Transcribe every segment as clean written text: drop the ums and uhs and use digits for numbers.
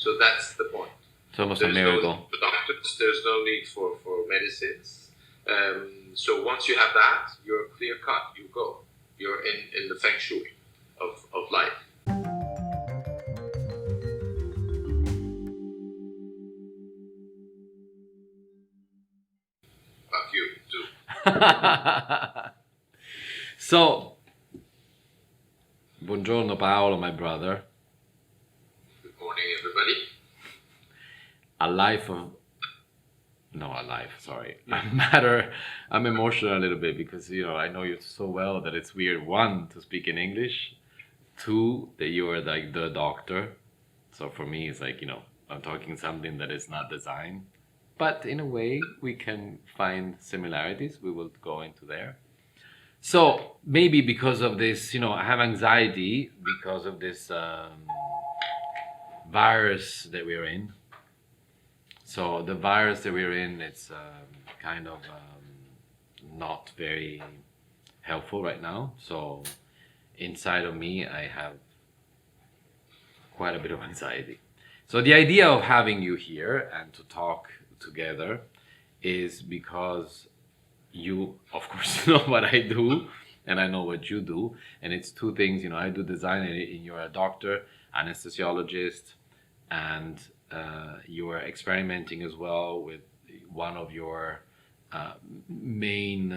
So that's the point. It's almost a miracle. For doctors, there's no need for medicines. So once you have that, you're clear cut. You go. You're in the feng shui of life. Fuck you too. So, buongiorno Paolo, my brother. Good morning, everybody. I'm emotional a little bit because, I know you so well that it's weird, one, to speak in English, two, that you are like the doctor. So for me, it's like, I'm talking something that is not design. But in a way, we can find similarities. We will go into there. So maybe because of this, I have anxiety because of this virus that we're in. So the virus that we're in, it's kind of not very helpful right now. So inside of me, I have quite a bit of anxiety. So the idea of having you here and to talk together is because you, of course, know what I do and I know what you do. And it's two things, I do design and you're a doctor, anesthesiologist, and you are experimenting as well with one of your main,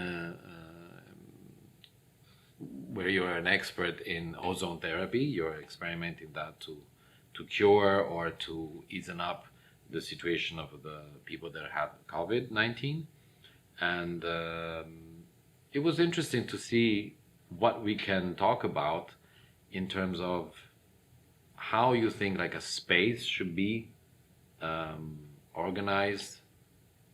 where you're an expert in ozone therapy. You're experimenting that to cure or to ease up the situation of the people that have COVID-19. And it was interesting to see what we can talk about in terms of how you think like a space should be organized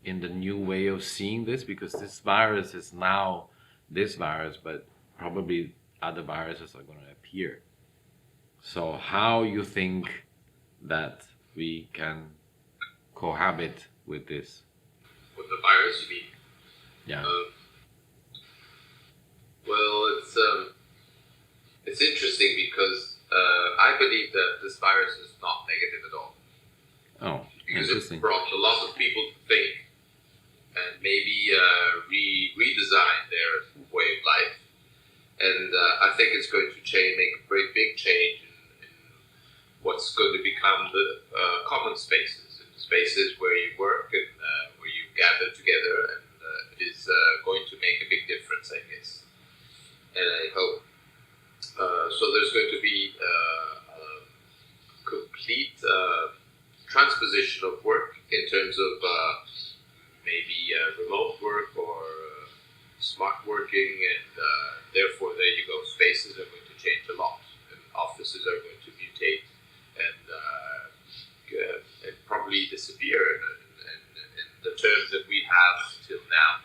in the new way of seeing this, because this virus is now this virus, but probably other viruses are going to appear. So how you think that we can cohabit with this? With the virus, you mean? Yeah. Well, it's interesting because I believe that this virus is not negative at all. Oh, because interesting. It brought a lot of people to think and maybe redesign their way of life. And I think it's going to make a very big change in what's going to become the common spaces, and spaces where you work and where you gather together, and it is going to make a big difference, I guess. And I hope. So there's going to be a complete transposition of work in terms of maybe remote work or smart working, and therefore there you go. Spaces are going to change a lot, and offices are going to mutate and probably disappear in the terms that we have till now,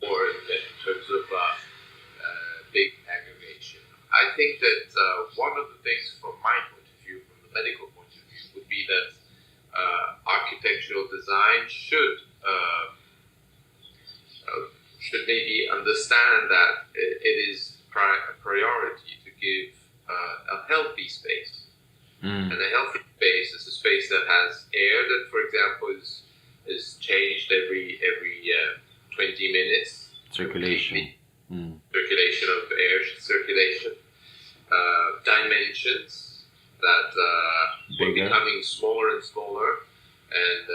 or in terms of big aggregation. I think that one of the things from my point of view, from the medical point of view, would be that architectural design should maybe understand that it is a priority to give a healthy space. And a healthy space is a space that has air that, for example, is changed every 20 minutes. Circulation. Circulation of air circulation. Dimensions that are becoming smaller and smaller. And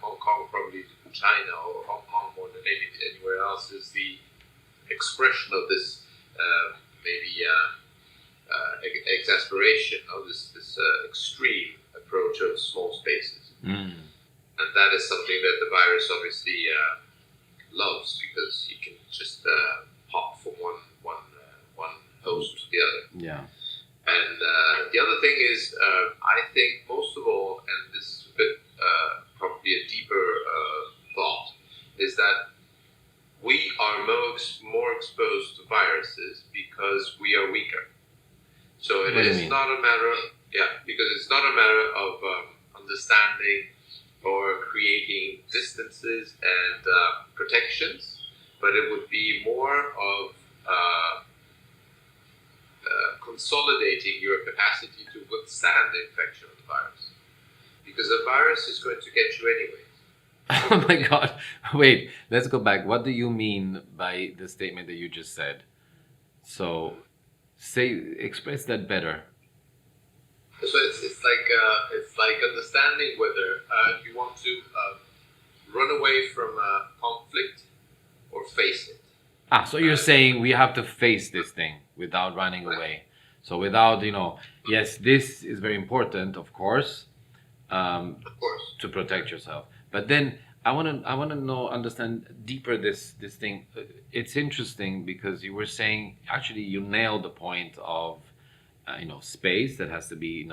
Hong Kong, probably China or Hong Kong more than anywhere else, is the expression of this exasperation of this extreme approach of small spaces. And that is something that the virus obviously loves, because you can just hop from one host to the other. Yeah. And the other thing is, I think most of all, and this is a bit probably a deeper thought, is that we are more exposed to viruses because we are weaker. So it is not a matter of, because it's not a matter of understanding or creating distances and protections, but it would be more of consolidating your capacity to withstand the infection of the virus. because the virus is going to get you anyway. Oh my God. Wait, let's go back. What do you mean by the statement that you just said? So, express that better. So it's like understanding whether you want to run away from a conflict or face it. So you're saying we have to face this thing without running away. So without, yes, this is very important, of course, to protect yourself. But then I want to understand deeper this thing. It's interesting because you were saying, actually, you nailed the point of, space that has to be,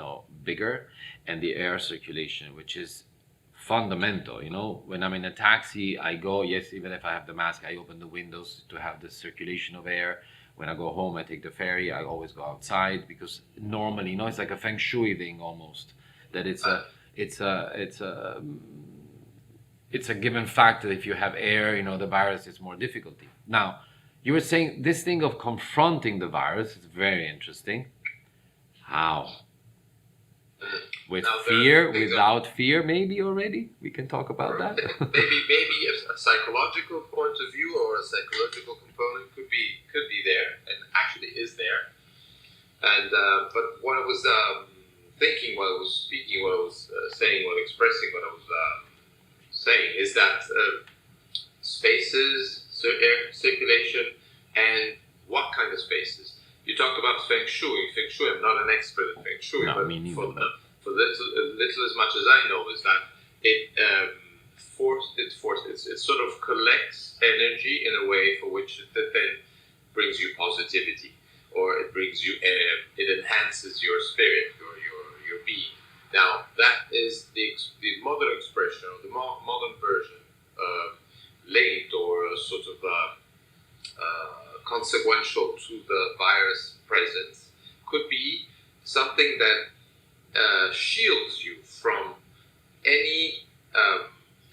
bigger, and the air circulation, which is fundamental. When I'm in a taxi, I go, yes, even if I have the mask, I open the windows to have the circulation of air. When I go home, I take the ferry. I always go outside because normally, it's like a feng shui thing almost. That it's a given fact that if you have air, the virus is more difficulty. Now, you were saying this thing of confronting the virus is very interesting. How? With fear, without fear, maybe already? We can talk about that. maybe a psychological point of view or a psychological component could be there, and actually is there. And but what I was thinking while I was speaking, what I was saying, while expressing what I was saying, is that spaces, air circulation, and what kind of spaces. You talked about feng shui. Feng shui, I'm not an expert in feng shui, but for little as much as I know is that it sort of collects energy in a way for which it then brings you positivity, or it brings you it enhances your spirit or your being. Now that is the modern expression, or the modern version, linked or sort of consequential to the virus presence, could be something that shields you from any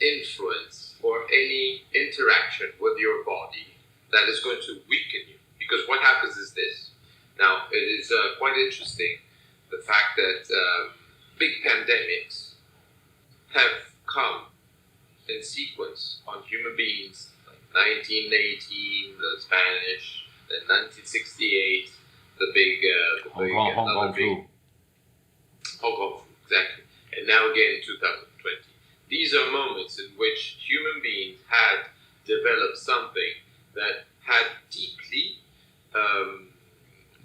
influence or any interaction with your body that is going to weaken you. Because what happens is this. Now, it is quite interesting, the fact that big pandemics have come in sequence on human beings, like 1918, the Spanish, then 1968, the big Hong Kong flu. Hong Kong flu, exactly. And now again in 2020. These are moments in which human beings had developed something that had deeply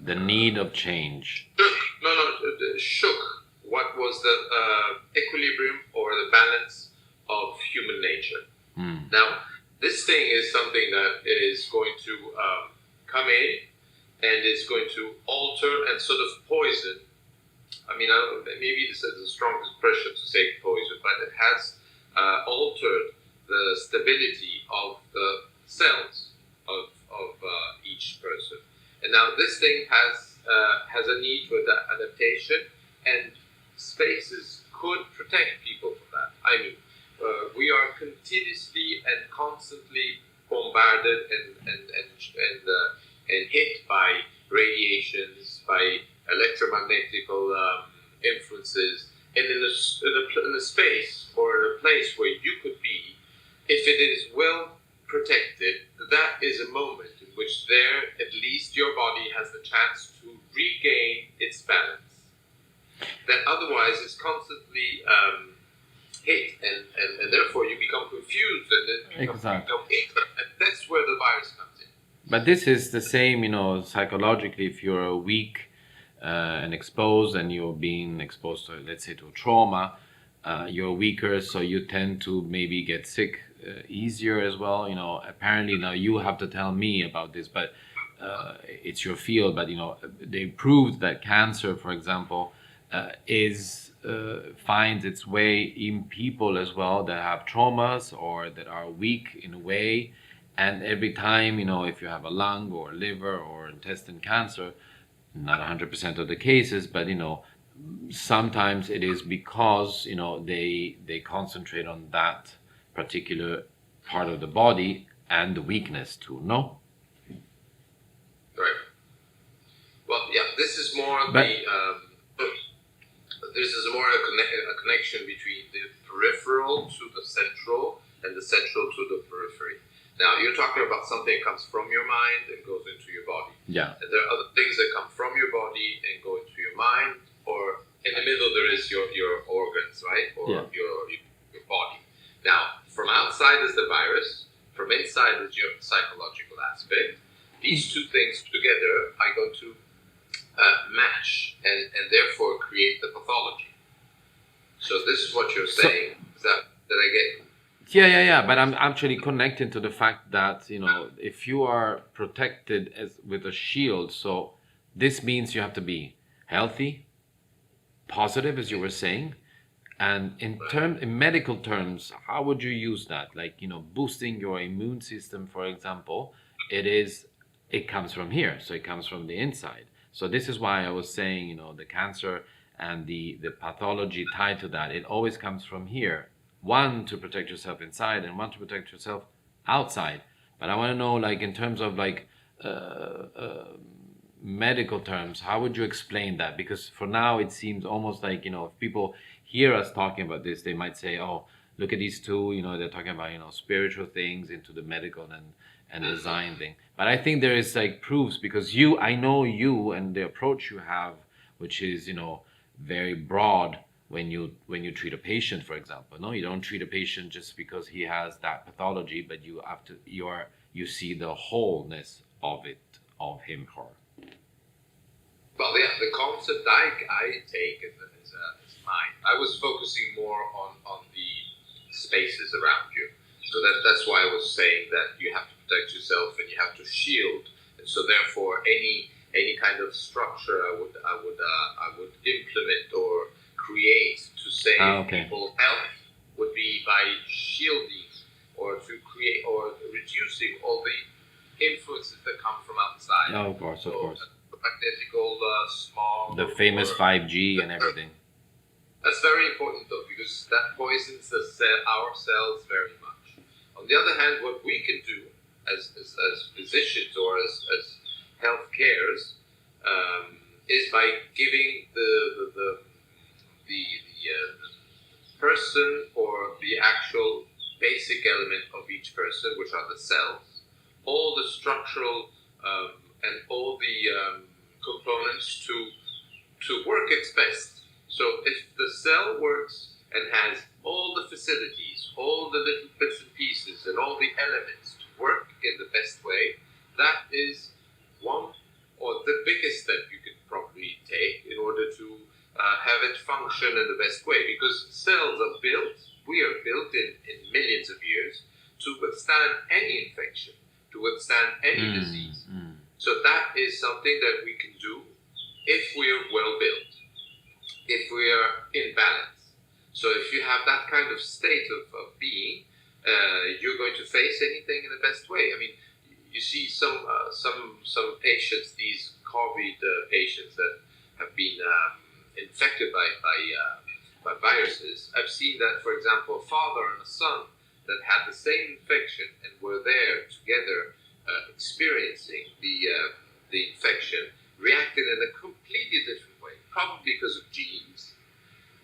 the need of change. Shook what was the equilibrium or the balance of human nature. Now, this thing is something that is going to come in and is going to alter and sort of poison. I mean, maybe this is a strong expression to say poison, but it has altered the stability of the cells of each person. And now this thing has a need for adaptation, and spaces could protect people from that. I mean, we are continuously and constantly bombarded and hit by radiations, by electromagnetical influences, and in a space or in a place where you could be, if it is well protected, that is a moment in which there, at least your body has the chance to regain its balance. That otherwise is constantly hit, and therefore you become confused, and then you become ignorant, and that's where the virus comes in. But this is the same, psychologically, if you're weak and exposed, and you're being exposed to, let's say, to a trauma, you're weaker, so you tend to maybe get sick easier as well. Apparently now you have to tell me about this, but it's your field. But they proved that cancer, for example, finds its way in people as well that have traumas or that are weak in a way. And every time, if you have a lung or liver or intestine cancer, not 100% of the cases, but sometimes it is because they concentrate on that particular part of the body and the weakness too. No. Right. Well, yeah. This is more this is more a connection between the peripheral to the central and the central to the periphery. Now, you're talking about something that comes from your mind and goes into your body. Yeah. And there are other things that come from your body and go into your mind, or in the middle there is your organs, right? Or your body. Now, from outside is the virus, from inside is your psychological aspect. These two things together are going to match and therefore create the pathology. So this is what you're saying. Did I get? Yeah. But I'm actually connecting to the fact that, if you are protected with a shield, so this means you have to be healthy, positive, as you were saying. And in medical terms, how would you use that? Like, boosting your immune system, for example, it comes from here. So it comes from the inside. So this is why I was saying, the cancer and the pathology tied to that, it always comes from here. One, to protect yourself inside, and one to protect yourself outside. But I want to know, like, in terms of medical terms, how would you explain that? Because for now, it seems almost like, if people hear us talking about this, they might say, oh, look at these two, they're talking about, spiritual things into the medical and design thing. But I think there is like proofs, because I know you and the approach you have, which is, very broad. When you treat a patient, for example, no, you don't treat a patient just because he has that pathology, but you see the wholeness of him, her. Well, yeah, the concept I take is mine. I was focusing more on the spaces around you, so that's why I was saying that you have to protect yourself and you have to shield, and so therefore any kind of structure I would implement or create to save people's health would be by shielding or to create or reducing all the influences that come from outside. Oh, of course. Magnetical, smog. The famous 5G and everything. That's very important though, because that poisons our cells very much. On the other hand, what we can do as physicians or as health cares is by giving the person or the actual basic element of each person, which are the cells, all the structural and all the components to work its best. So if the cell works and has all the facilities, all the little bits and pieces, and all the elements to work in the best way, that is one or the biggest step you could probably take in order to have it function in the best way, because cells are built, we are built in millions of years to withstand any infection, to withstand any disease. So that is something that we can do if we are well built, if we are in balance. So if you have that kind of state of being, you're going to face anything in the best way. I mean, you see some patients, these COVID patients that have been infected by viruses. I've seen that, for example, a father and a son that had the same infection and were there together experiencing the infection reacted in a completely different way, probably because of genes,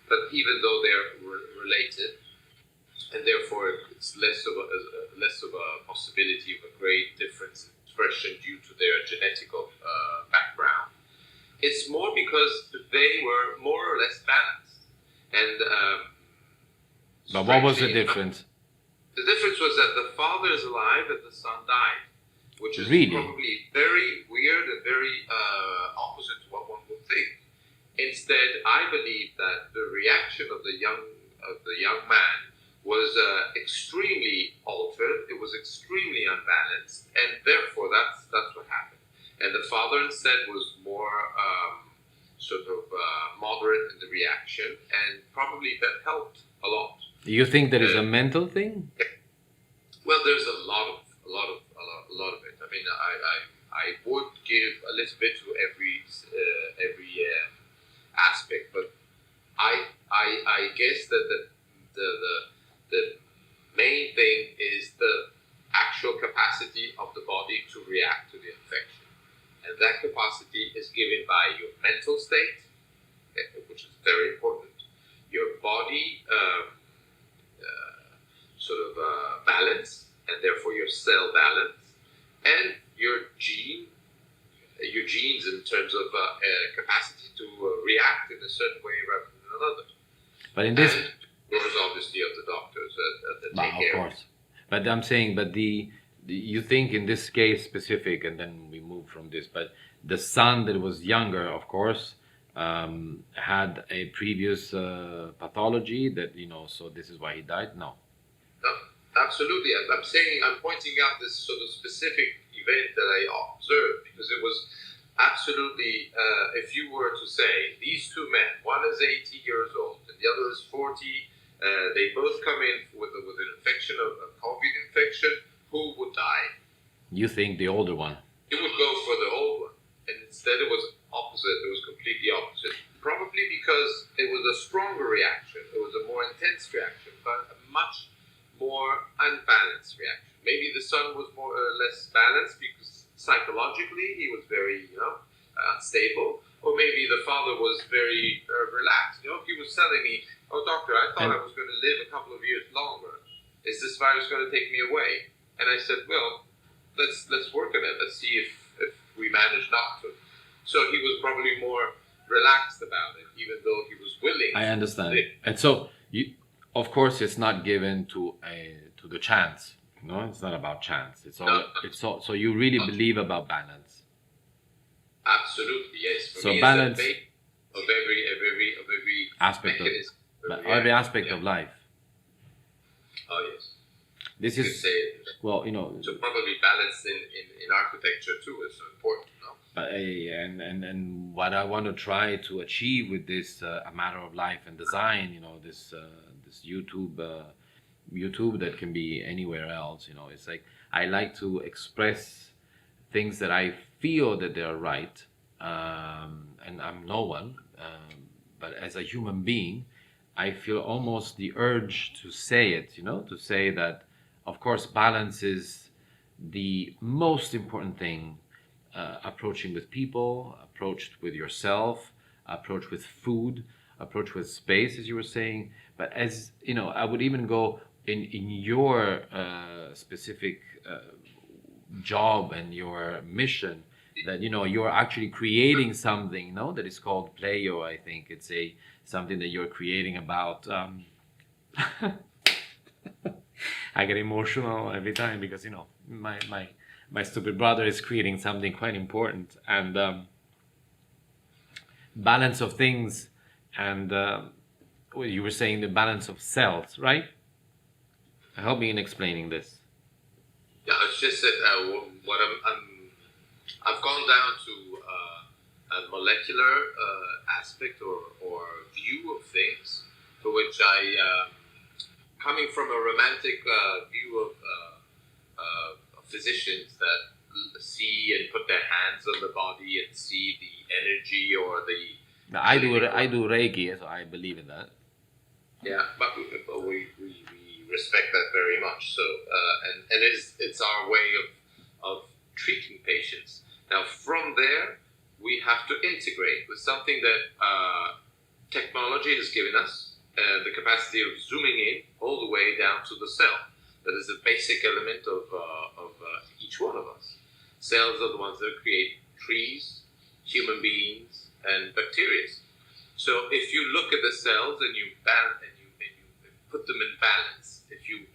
but even though they're related, and therefore it's less of a possibility of a great difference in expression due to their genetical background. It's more because they were more or less balanced. And but what was the difference? The difference was that the father is alive and the son died, which is probably very weird and very opposite to what one would think. Instead, I believe that the reaction of the young man was extremely altered. It was extremely unbalanced, and therefore that's what happened. And the father instead was more moderate in the reaction, and probably that helped a lot. Do you think there is a mental thing? Well, there's a lot of it. I mean, I would give a little bit to every aspect, but I guess that the main thing is the actual capacity of the body to react to the infection. And that capacity is given by your mental state, which is very important, your body balance, and therefore your cell balance, and your genes in terms of capacity to react in a certain way rather than another. But in this, there's obviously of the doctors that take of care. course. But I'm saying, but you think in this case specific, and then we move from this. But the son that was younger, of course, had a previous pathology that so this is why he died. No. No, absolutely. I'm pointing out this sort of specific event that I observed because it was absolutely. If you were to say these two men, one is 80 years old and the other is 40, they both come in with an infection of a COVID infection. Who would die? You think the older one? It would go for the old one, and instead it was opposite. It was completely opposite. Probably because it was a stronger reaction. It was a more intense reaction, but a much more unbalanced reaction. Maybe the son was more or less balanced because psychologically he was very, unstable, or maybe the father was very relaxed. He was telling me, "Oh, doctor, I thought I was going to live a couple of years longer. Is this virus going to take me away?" And I said, "Well, let's work on it. Let's see if we manage not to." So he was probably more relaxed about it, even though he was willing. I understand. And so of course, it's not given to the chance. No, it's not about chance. So you really believe about balance. Absolutely, yes. For so me, balance it's the base of every aspect mechanism. every aspect of life. Oh yes. This You is could say it. So probably balance in architecture too is so important, no? But and what I want to try to achieve with this a matter of life and design, this YouTube that can be anywhere else. It's like I like to express things that I feel that they are right, and I'm no one, but as a human being, I feel almost the urge to say it. To say that, of course, balance is the most important thing. Approaching with people, approached with yourself, approach with food, approach with space, as you were saying. But as I would even go in your specific job and your mission, that you're actually creating something, that is called Playo. I think it's something that you're creating about. I get emotional every time because my stupid brother is creating something quite important, and balance of things, and you were saying the balance of cells, right? Help me in explaining this. Yeah, it's just that what I've gone down to a molecular aspect or view of things, for which I, coming from a romantic view of physicians that see and put their hands on the body and see the energy or the. I do Reiki, so I believe in that. Yeah, but we respect that very much. So and it's our way of treating patients. Now from there we have to integrate with something that technology has given us, the capacity of zooming in all the way down to the cell. That is a basic element of each one of us. Cells are the ones that create trees, human beings, and bacteria. So if you look at the cells and you put them in balance, if you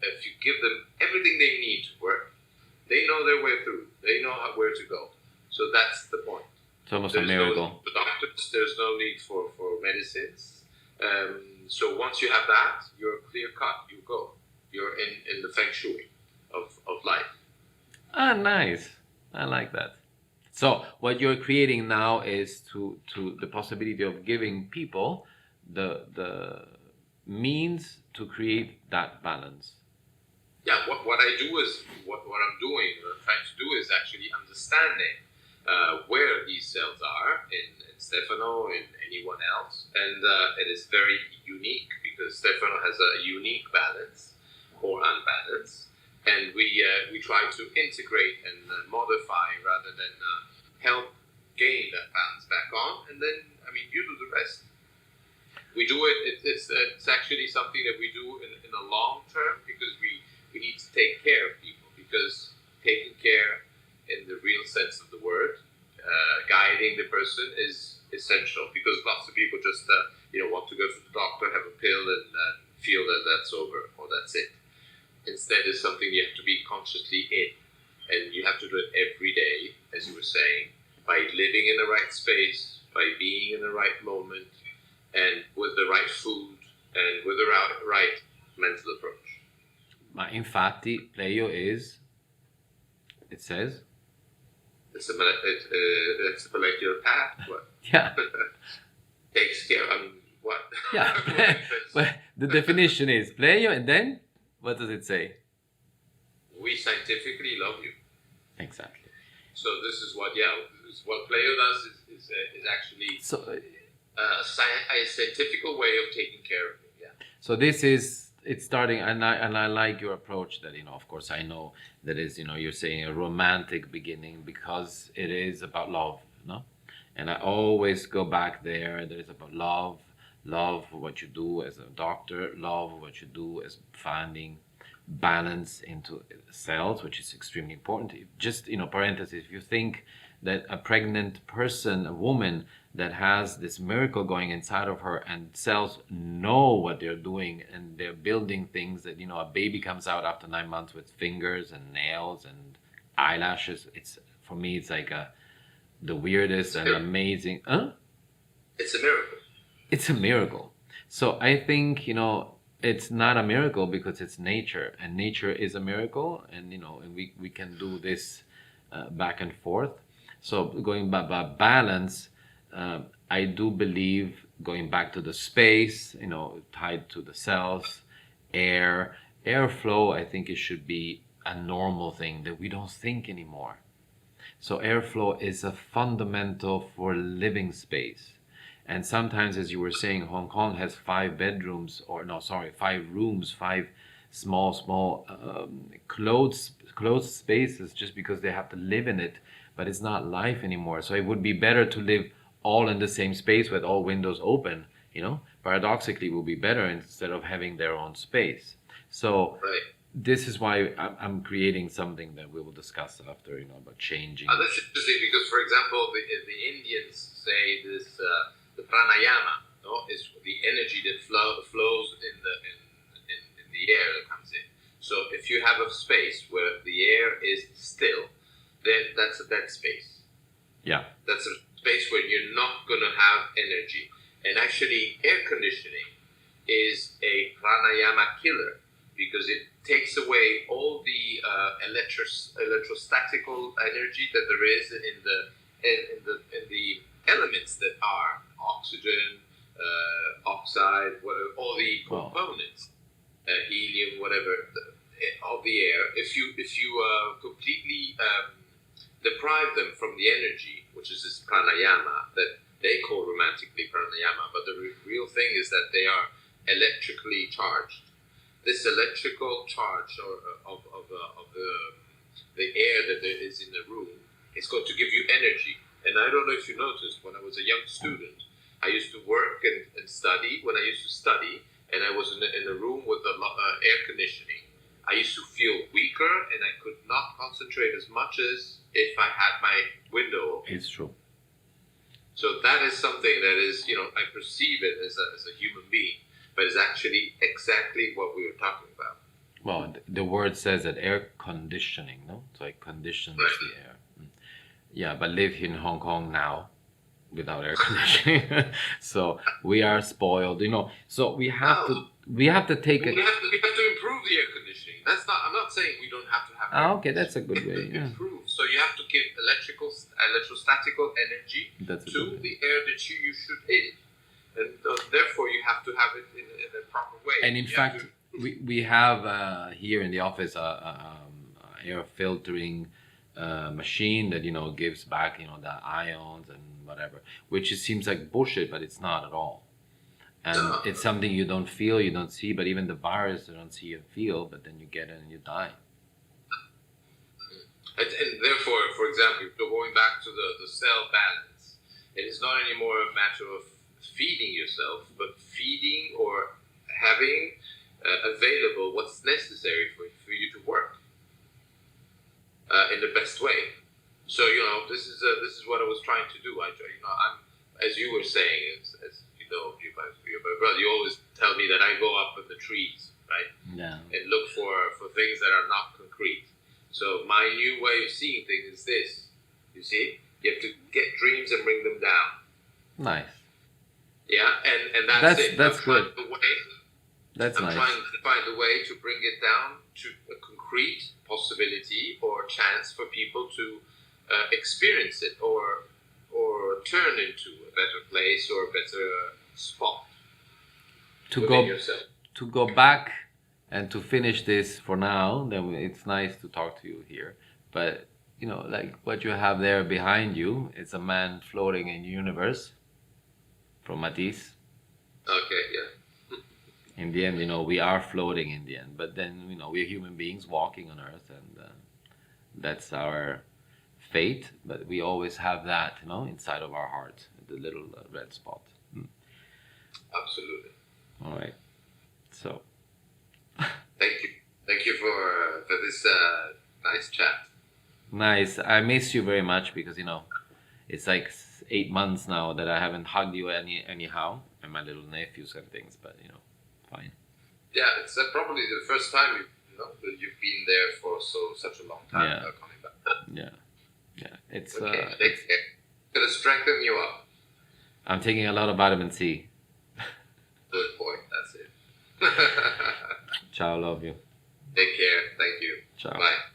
give them everything they need to work, they know their way through. They know where to go. So that's the point. It's almost a miracle. For doctors, there's no need for medicines. So once you have that, you're clear cut. You go. You're in the feng shui of life. Ah, nice. I like that. So what you're creating now is to the possibility of giving people the means to create that balance. Yeah, what I do is what I'm doing, what I'm trying to do is actually understanding where these cells are in Stefano, in anyone else, and it is very unique because Stefano has a unique balance or unbalance, and we try to integrate and modify rather than help gain that balance back on, and then you do the rest. we do it. It's actually something that we do in the long term because we need to take care of people, because taking care in the real sense of the word, guiding the person is essential, because lots of people just want to go to the doctor, have a pill, and feel that that's over or that's it. Instead, it's something you have to be consciously in, and you have to do it every day, as you were saying, by living in the right space, by being in the right moment, and with the right food, and with the right mental approach. Ma infatti Pleio is, it says, It's a molecular path. What? yeah. Takes care. What? Yeah. But the definition is Pleio, and then what does it say? We scientifically love you. Exactly. So this is what Pleo does is actually a scientific way of taking care of you. Yeah. So it's starting, and I like your approach that, of course I know that is, you're saying a romantic beginning, because it is about love, no? And I always go back there. That is about love what you do as a doctor, love what you do as finding balance into cells, which is extremely important. Just, parenthesis, if you think that a pregnant person, a woman that has this miracle going inside of her, and cells know what they're doing, and they're building things that, a baby comes out after 9 months with fingers and nails and eyelashes. It's, for me, it's like the weirdest and amazing. It's a miracle. It's a miracle. So I think, it's not a miracle because it's nature, and nature is a miracle, and and we can do this back and forth. So going by balance, I do believe, going back to the space, tied to the cells, airflow, I think it should be a normal thing that we don't think anymore. So airflow is a fundamental for living space. And sometimes, as you were saying, Hong Kong has 5 bedrooms, 5 rooms, 5 small closed spaces, just because they have to live in it, but it's not life anymore. So it would be better to live all in the same space with all windows open, paradoxically, it would be better instead of having their own space. So right. This is why I'm creating something that we will discuss after, about changing. That's interesting, because, for example, the Indians say this, the pranayama, is the energy that flows in the air that comes in. So if you have a space where the air is still, then that's a dead space. Yeah. That's a space where you're not going to have energy. And actually, air conditioning is a pranayama killer, because it takes away all the electrostatical energy that there is in the elements that are oxygen, oxide, whatever, all the components, helium, whatever, of the air. If you completely deprive them from the energy, which is this pranayama that they call romantically pranayama, but the real thing is that they are electrically charged. This electrical charge of the air that is in the room is going to give you energy. And I don't know if you noticed, when I was a young student, I used to work and study. When I used to study, and I was in a room with air conditioning, I used to feel weaker, and I could not concentrate as much as if I had my window open. It's true. So that is something that is, I perceive it as a human being, but it's actually exactly what we were talking about. Well, the word says that air conditioning, no? So it conditions the air. Yeah, but live in Hong Kong now without air conditioning. So we are spoiled, So we have to take it. We have to improve the air conditioning. I'm not saying we don't have to have. Okay, that's a good way. Yeah. Improve. So you have to give electrostatical energy to the air that you should in, and therefore you have to have it in a proper way. And in fact, we have here in the office air filtering machine that gives back the ions and whatever, which it seems like bullshit, but it's not at all. And it's something you don't feel, you don't see, but even the virus you don't see or feel, but then you get it and you die. And therefore, for example, going back to the cell balance, it is not anymore a matter of feeding yourself, but feeding or having available what's necessary for you to work in the best way. So this is what I was trying to do. I'm, as you were saying, as you know, you're my brother. You always tell me that I go up in the trees, right? Yeah. And look for things that are not concrete. So my new way of seeing things is this. You see, you have to get dreams and bring them down. Nice. Yeah, and that's it. That's good. I'm trying to find a way to bring it down to a concrete possibility or chance for people to experience it or turn into a better place or a better spot to go back and to finish this for now. Then it's nice to talk to you here, but like what you have there behind you, it's a man floating in the universe from Matisse. Okay, yeah. In the end, we are floating in the end, but then we're human beings walking on earth, and that's our fate. But we always have that inside of our heart, the little red spot. Absolutely. All right, so thank you for this nice chat. Nice. I miss you very much because it's like 8 months now that I haven't hugged you anyhow, and my little nephews and things, but fine. Yeah, it's probably the first time that you've been there for such a long time. Yeah. Coming back. Yeah. It's okay. It's gonna strengthen you up. I'm taking a lot of vitamin C. Good boy. That's it. Ciao, love you. Take care. Thank you. Ciao. Bye.